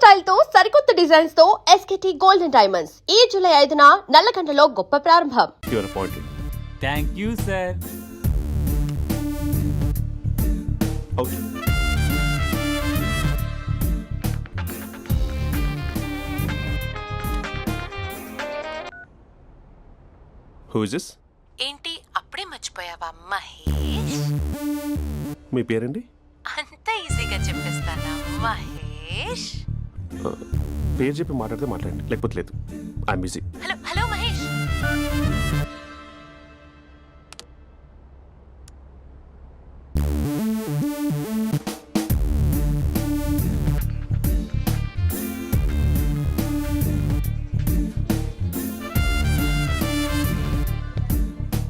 Style తో సరికొత్త designs తో ఎస్కేటీ గోల్డెన్ డైమండ్స్ ఈ జూలై 5న నల్లకంటలో గొప్ప ప్రారంభం. Thank you sir. Who is this? ఏంటి అప్పుడే మర్చిపోయావా మహేష్? మీ పేరండి? అంత ఈజీగా చెప్పేస్తానా మహేష్? పేరు చెప్పి మాట్లాడండి, లేకపోతే లేదు. I'm busy. Hello hello Mahesh.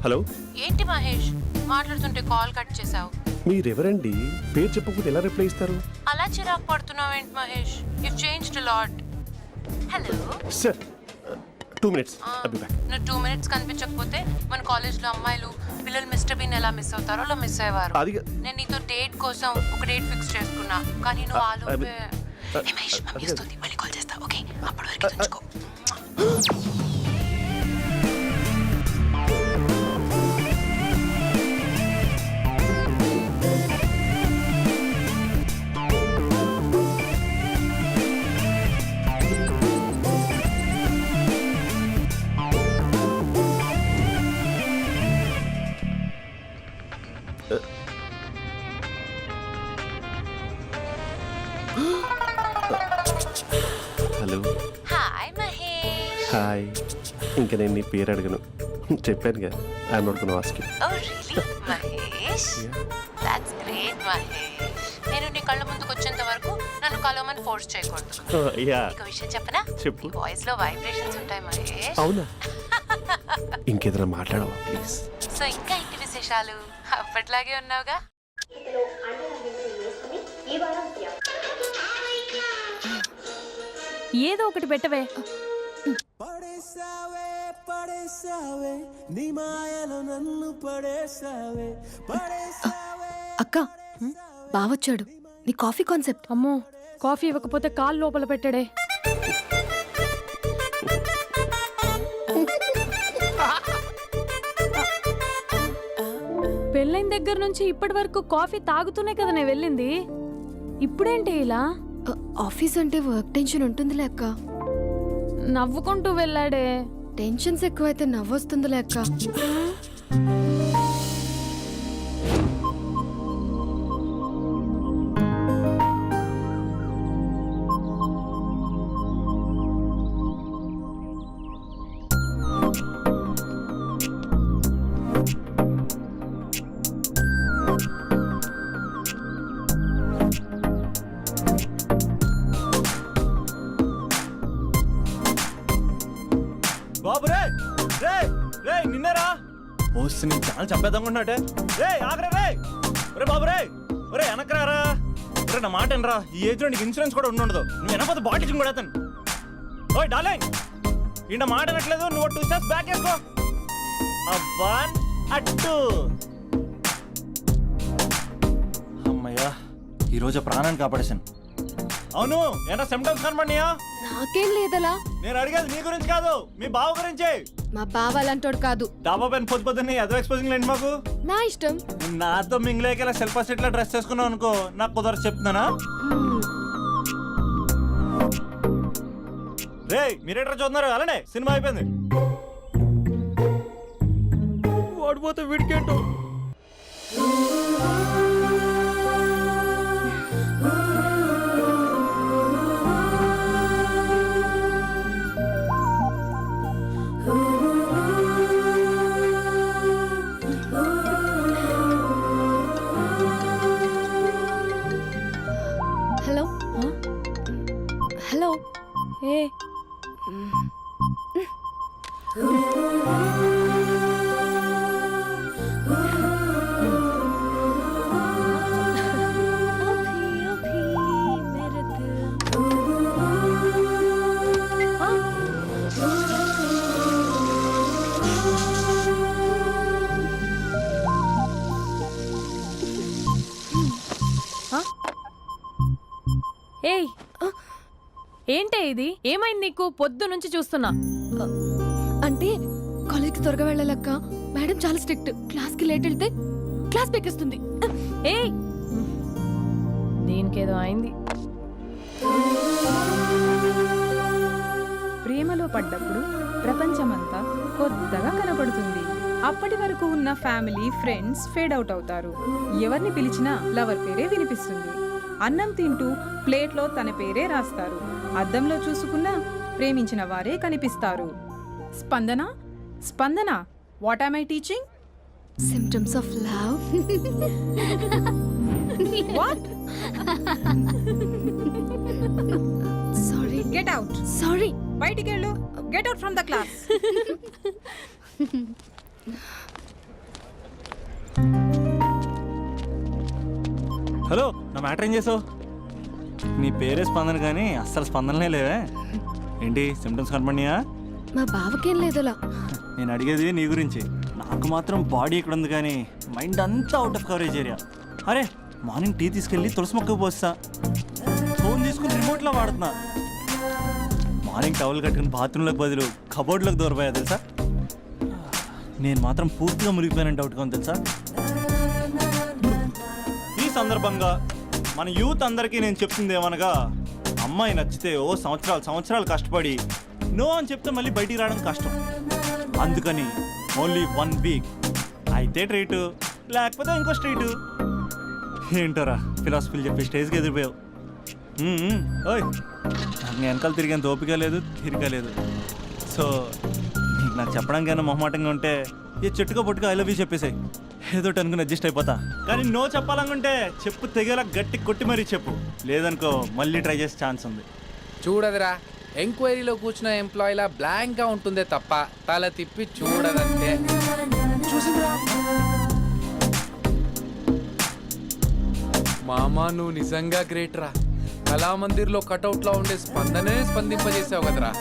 Hello. ఏంటి మహేష్ మాట్లాడుతుంటే కాల్ కట్ చేసావు? మీరెవరండి? పేరు చెప్పకపోతే ఎలా రిప్లై ఇస్తారు? అలా చిరాకు పడుతున్నావేంటి Mahesh? You changed lot. Hello sir, 2 minutes. I'll be back. నువ్వు 2 minutes కనిపించకపోతే మన కాలేజ్లో అమ్మాయిలు పిల్లలు మిస్టర్ బీన్ ఎలా మిస్ అవుతారో అలా మిస్ అయ్యేవారు. నేను నీతో డేట్ కోసం ఒక డేట్ ఫిక్స్ చేసుకున్నా, కానీ నువ్వు ఆలోపే. మహేష్ మమ్మీ వస్తుంది, మళ్ళీ కాల్ చేస్తా. ఓకే, అప్పటి వరకు ఉంచుకో. హలో. హాయ్ మహేష్. హాయ్. ఇంకా నేను నీ పేరు అడగను, చెప్పాను కదా. I'm not gonna ask you. Oh really Mahesh? That's great Mahesh. నేను నీ కళ్ళ ముందుకు వచ్చేంత వరకు నన్ను కలవమని ఫోర్స్ చేయకూడదు. నీకు విషయం చెప్పనా? చెప్పు. నీ వాయిస్ లో వైబ్రేషన్స్ ఉంటాయి మహేష్. అవునా? ఇంకేదైనా మాట్లాడవా ప్లీజ్? సో ఇంకా ఇంటి విశేషాలు అప్పట్లాగే ఉన్నావుగా? ఏదో ఒకటి పెట్టవే. అక్క, బావొచ్చాడు. నీ కాఫీ కాన్సెప్ట్. అమ్మో, కాఫీ ఇవ్వకపోతే కాలు లోపల పెట్టాడే. పెళ్ళైన దగ్గర నుంచి ఇప్పటి వరకు కాఫీ తాగుతూనే కదా నేను వెళ్ళింది. ఇప్పుడేంటి ఇలా? ఆఫీస్ అంటే వర్క్ టెన్షన్ ఉంటుందిలే అక్క. నవ్వుకుంటూ వెళ్ళాడే. టెన్షన్స్ ఎక్కువైతే నవ్వొస్తుందిలే అక్క. బాబు రే రే రే నిన్నరా వస్తే నేను చాలా చంపేద్దామనుకుంటున్నాటే. రే ఆగరా రే. ఒరే బాబు రే, ఒరే వెనకరారా. ఒరే నా మాట అనరా, ఈ ఏజ్ లో నీకు ఇన్సూరెన్స్ కూడా ఉండదు. నువ్వు వెనకపోతే బాటిల్ కూడా అతను. ఓయ్ డార్లింగ్, ఈ మాట అనట్లేదు. నువ్వు 2 steps బ్యాక్ వేసుకో. అబ్బా అట్టు. అమ్మయ్యా, ఈరోజు ప్రాణాన్ని కాపాడేశాను. అవును, ఏనా సిమ్టమ్స్ కనబడినాయా? నాకేం లేదలా. నేను అడిగేది నీ గురించి కాదు, మీ బావ గురించి. మా బావ అలాంటోడు కాదు. డాబా పైన పొద్దున్నే ఏదో ఎక్స్పోజింగ్ లేండి మాకు. నా ఇష్టం. నాతో మింగిలేక సెల్ఫా సెట్ లో డ్రెస్ చేసుకున్నావు అనుకో, నాకు కుదరదు చెప్తున్నానా? రే మీరేట్రా చూస్తున్నారు? అలానే సినిమా అయిపోయింది. ఓడిపోతే వీడికేంటో. హలో. హలో. ఏ ఏయ్ ఏంటే ఇది? ఏమైంది నీకు? పొద్దు నుంచి చూస్తున్నా. అంటే కాలేజ్కి త్వరగా వెళ్ళాలక్క. మేడం చాలా స్ట్రిక్ట్. క్లాస్కి లేట్ వెళ్తే క్లాస్ పెక్కిస్తుంది. ఏయ్, దీనికేదో అయింది. ప్రేమలో పడ్డప్పుడు ప్రపంచమంతా కొత్తగా కనపడుతుంది. అప్పటి వరకు ఉన్న ఫ్యామిలీ ఫ్రెండ్స్ ఫేడ్ అవుట్ అవుతారు. ఎవరిని పిలిచినా లవర్ పేరే వినిపిస్తుంది. అన్నం తింటూ ప్లేట్లో తన పేరే రాస్తారు. అద్దంలో చూసుకున్నా ప్రేమించిన వారే కనిపిస్తారు. Spandana, Spandana, what am I teaching? Symptoms of love. What? Sorry. Get out. Sorry. బయటికి వెళ్ళు. Get out from the class. Hello, నా మ్యాటర్ ఏం చేసావు? నీ పేరే స్పందన కానీ అస్సలు స్పందనలే లేవే. ఏంటి సిమ్టమ్స్ కనపడినాయా? మా బావకేం లేదులా. నేను అడిగేది నీ గురించి. నాకు మాత్రం బాడీ ఇక్కడ ఉంది కానీ మైండ్ అంతా అవుట్ ఆఫ్ కవరేజ్ ఏరియా. అరే, మార్నింగ్ టీ తీసుకెళ్ళి తులసి మొక్కకు పోస్తా. ఫోన్ తీసుకుని రిమోట్లో వాడుతున్నా. మార్నింగ్ టవల్ కట్టుకుని బాత్రూంలోకి బదులు కబోర్డ్లోకి దూరపోయా తెలుసా. నేను మాత్రం పూర్తిగా మునిగిపోయానని డౌట్గా ఉంది తెలుసా. ఈ సందర్భంగా మన యూత్ అందరికీ నేను చెప్తుంది ఏమనగా, అమ్మాయి నచ్చితే ఓ సంవత్సరాలు కష్టపడి నో అని చెప్తే మళ్ళీ బయటికి రావడం కష్టం. అందుకని ఓన్లీ 1 వీక్ అయితే ట్రీటు, లేకపోతే ఇంకో స్ట్రీటు. ఏంటోరా ఫిలాసఫీలు చెప్పి స్టేజ్కి ఎదిరిపోయావు. ఓయ్, నాకు వెనకాల తిరిగేంత ఓపిక లేదు, తీరిక లేదు. సో నీకు నాకు చెప్పడానికైనా మొహమాటంగా ఉంటే ఏ చెట్టుగా పొట్టుగా ఐ లవ్ యూ చెప్పేసాయి. ఏదో అనుకుని అడ్జస్ట్ అయిపోతా. కానీ నో చెప్పాలనుకుంటే చెప్పు తెగేలా గట్టి కొట్టి మరీ చెప్పు. లేదనుకో మళ్ళీ ట్రై చేసే ఛాన్స్ ఉంది. చూడదురా, ఎంక్వైరీలో కూర్చున్న ఎంప్లాయీలా బ్లాంక్గా ఉంటుందే తప్ప తల తిప్పి చూడదంతే. చూసిందిరా మామా, నువ్వు నిజంగా గ్రేట్ రా. కళామందిర్లో కటౌట్లో ఉండే స్పందనే స్పందింపజేసావు కదరా.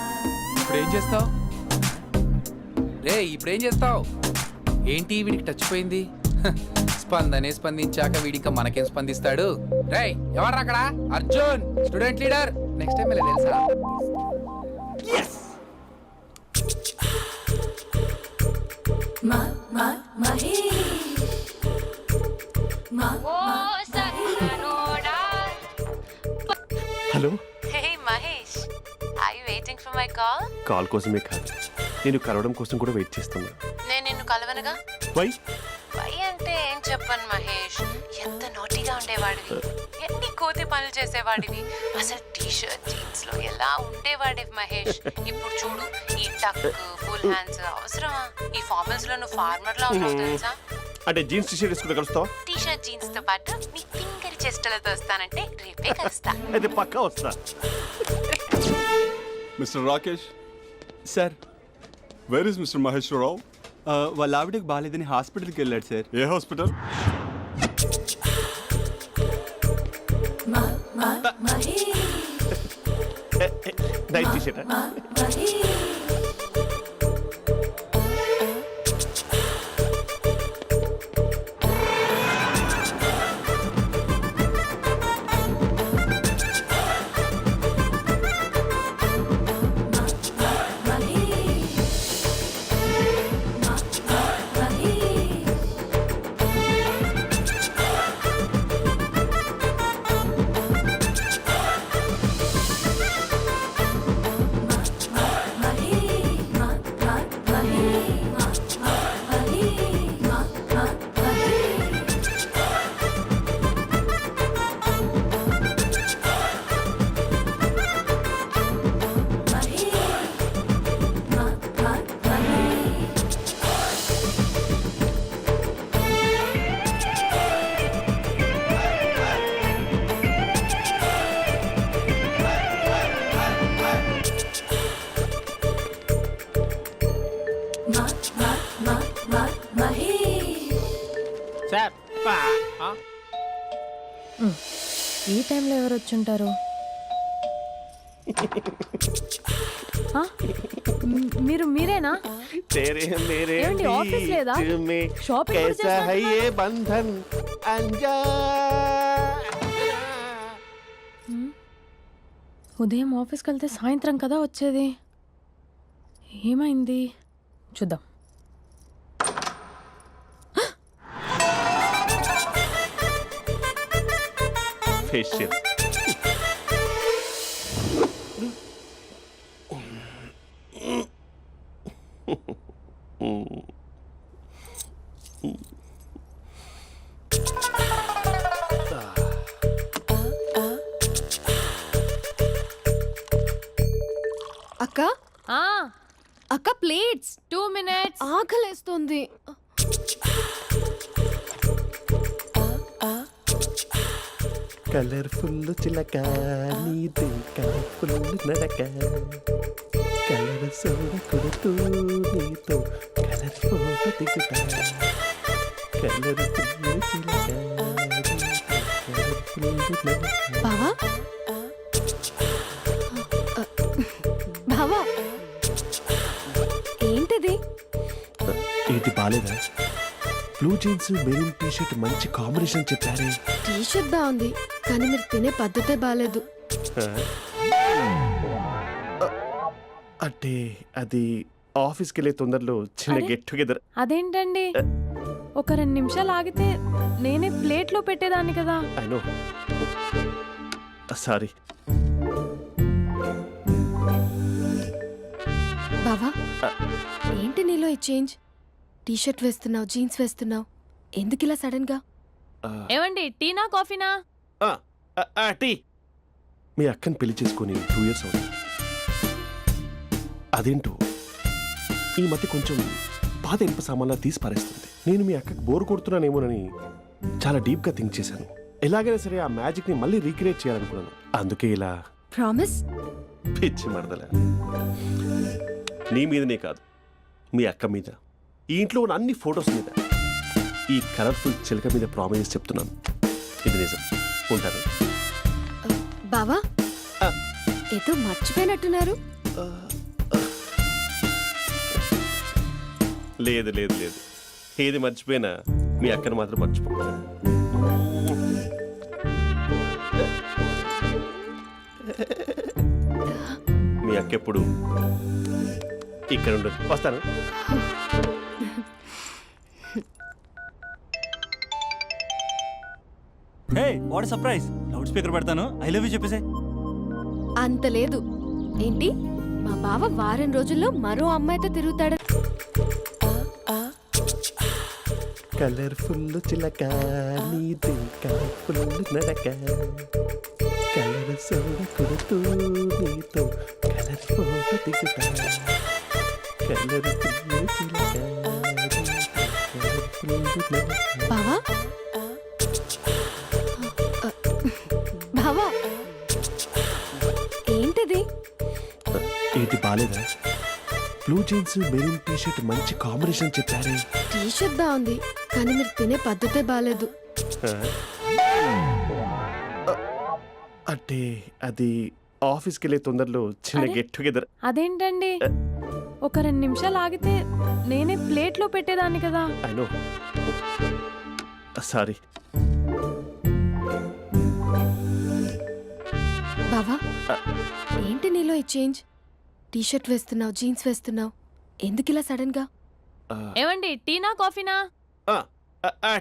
ఇప్పుడేం చేస్తావు రే? ఇప్పుడేం చేస్తావు? ఏంటి వీడికి టచ్ పోయింది? స్పందనే స్పందించాక వీడిక మనకేం స్పందిస్తాడు? రేయ్, ఎవరు అక్కడ? Arjun, student leader. Next time ఇలా తెలుసా? Hello. Hey Mahesh, are you waiting for my call? Call కోసమే కాదు, నేను కలవడం కోసం కూడా వెయిట్ చేస్తున్నా. నేను నిన్ను కలవనుగా. వై? వై అంటే ఏం చెప్పను మహేష్. ఎంత నోటీగా ఉండేవాడివి, ఎన్ని కోతి పనులు చేసేవాడివి. అసలు టీ షర్ట్ జీన్స్ లో ఎలా ఉండేవాడివి మహేష్. ఇప్పుడు చూడు, ఈ టక్ ఫుల్ హ్యాండ్స్ అవసరమా? ఈ ఫార్మల్స్ లో నువ్వు ఫార్మర్ లా ఉన్నావు తెలుసా. అంటే జీన్స్ టీ షర్ట్ వేసుకుని కలుస్తావా? టీ షర్ట్ జీన్స్ తో పాటు నీ ఫింగర్ చెస్టలతో వస్తానంటే రేపే కలుస్తా. అయితే పక్కా వస్తా. Mister Rakesh, sir, where is mister Maheswararao? వాళ్ళ ఆవిడకి బాగాలేదని హాస్పిటల్కి వెళ్ళాడు సార్. ఏ హాస్పిటల్? Night T shirt. ఈ టైంలో ఎవరు వచ్చుంటారు? మీరేనా? ఏమండి, ఆఫీస్ లేదా? షాపింగ్ కూడా చేస్తున్నట్టున్నారు. ఉదయం ఆఫీస్కి వెళ్తే సాయంత్రం కదా వచ్చేది. ఏమైంది చూద్దాం. ఫేషియల్. అక్క అక్క ప్లేట్స్ 2 minutes. ఆకలేస్తుంది. కలర్ఫుల్ చిలక నీది కలర్ఫుల్ నడక కలర్ సోడ కొడుతూ నీతో కలర్ ఫోటో దిగుతా కలర్ఫుల్ చిలక బావా బావా ఏంటిది? ఏంటి బాలేదా? Blue jeans maroon T shirt మంచి కాంబినేషన్ చెప్పారే. టీ షర్ట్ బాగుంది కానీ మీరు తినే పద్ధతే బాగాలేదు. అంటే అది ఆఫీస్కి వెళ్ళే తొందరలో చిన్న అరే? Get together. అదేంటండి, ఒక 2 నిమిషాలు ఆగితే నేనే ప్లేట్లో పెట్టేదాన్ని కదా. I know, sorry. బావా ఏంటి నీలో ఈ చేంజ్? టీ షర్ట్ వేస్తున్నావు, జీన్స్ వేస్తున్నావు, ఎందుకు ఇలా సడన్ గా? ఏమండి, టీనా కాఫీనా? టీ. మీ అక్కని పెళ్లి చేసుకొని 2 years అవుతుంది. అదేంటో ఈ మధ్య కొంచెం పాత ఇనుప సామాన్లా తీసి పారేస్తుంది. నేను మీ అక్కకి బోర్ కొడుతున్నానేమోనని చాలా డీప్గా థింక్ చేశాను. ఎలాగైనా సరే ఆ మ్యాజిక్ని మళ్ళీ రీక్రియేట్ చేయాలనుకున్నాను. అందుకే ఇలా. ప్రామిస్? పిచ్చి మరదల, నీ మీదనే కాదు, మీ అక్క మీద, ఈ ఇంట్లో ఉన్న అన్ని ఫొటోస్ మీద, ఈ కలర్ఫుల్ చిలక మీద ప్రామిస్ చెప్తున్నాను. ఇది నిజం. ఉంటాను. బావా ఆ. ఏదో మర్చిపోయినట్టున్నారు. లేదు లేదు లేదు, ఏది మర్చిపోయినా మీ అక్కను మాత్రం మర్చిపో. మీ అక్క ఎప్పుడు ఇక్కడ ఉండదు. వస్తాను. Hey what surprise. Loud speaker పెడతాను, ఐ లవ్ యూ చెప్పేసే. అంత లేదు. ఏంటి మా బావ వారం రోజుల్లో మరో అమ్మాయితో తిరుగుతాడు? కలర్ఫుల్ చిలక నీది కలర్ఫుల్ నడక కలర్ సోడ కొడుతూ నీతో కలర్ ఫోటో దిగుతా కలర్ఫుల్ చిలక బావా బావా ఏంటిది? ఏంటి బాలేదా? Blue jeans maroon T shirt మంచి కాంబినేషన్ చెప్పారే. టీ షర్ట్ బాగుంది కానీ మీరు తినే పద్ధతే బాగాలేదు. అంటే అది ఆఫీస్కి వెళ్ళే తొందరలో చిన్న అరే? Get together. అదేంటండి, ఒక 2 నిమిషాలు ఆగితే నేనే ప్లేట్లో పెట్టేదాన్ని కదా. I know, sorry. బావా ఏంటి నీలో ఈ చేంజ్? టీ షర్ట్ వేస్తున్నావు, జీన్స్ వేస్తున్నావు, ఎందుకు ఇలా సడన్ గా? ఏమండి, టీనా కాఫీనా?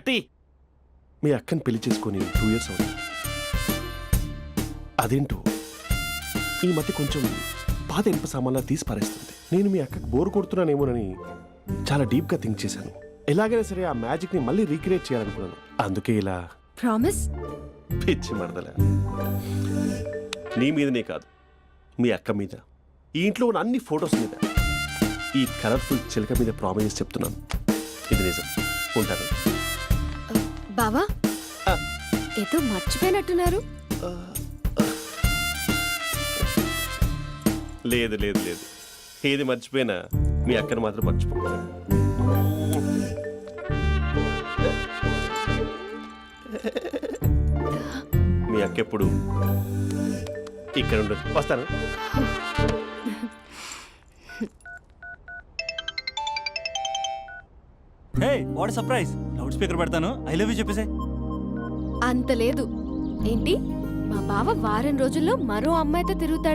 టీ. మీ అక్కని పెళ్లి చేసుకొని 2 years అవుతుంది. అదేంటో ఈ మధ్య కొంచెం పాత ఇనుప సామాన్లా తీసి పారేస్తుంది. నేను మీ అక్కకి బోర్ కొడుతున్నానేమోనని చాలా డీప్గా థింక్ చేశాను. ఎలాగైనా సరే ఆ మ్యాజిక్ని మళ్ళీ రీక్రియేట్ చేయాలనుకున్నాను. అందుకే ఇలా. ప్రామిస్? పిచ్చి మరదల, నీ మీదనే కాదు, మీ అక్క మీద, ఈ ఇంట్లో ఉన్న అన్ని ఫొటోస్ మీద, ఈ కలర్ఫుల్ చిలక మీద ప్రామిస్ చెప్తున్నాను. ఇది నిజం. ఉంటాను. బావా ఆ. ఏదో మర్చిపోయినట్టున్నారు. లేదు లేదు లేదు, ఏది మర్చిపోయినా మీ అక్కను మాత్రం మర్చిపో. మీ అక్క ఎప్పుడు ఇక్కడ ఉండదు. వస్తాను. Hey what surprise. Loud speaker పెడతాను, ఐ లవ్ యూ చెప్పేసే. అంత లేదు. ఏంటి మా బావ వారం రోజుల్లో మరో అమ్మాయితో తిరుగుతాడు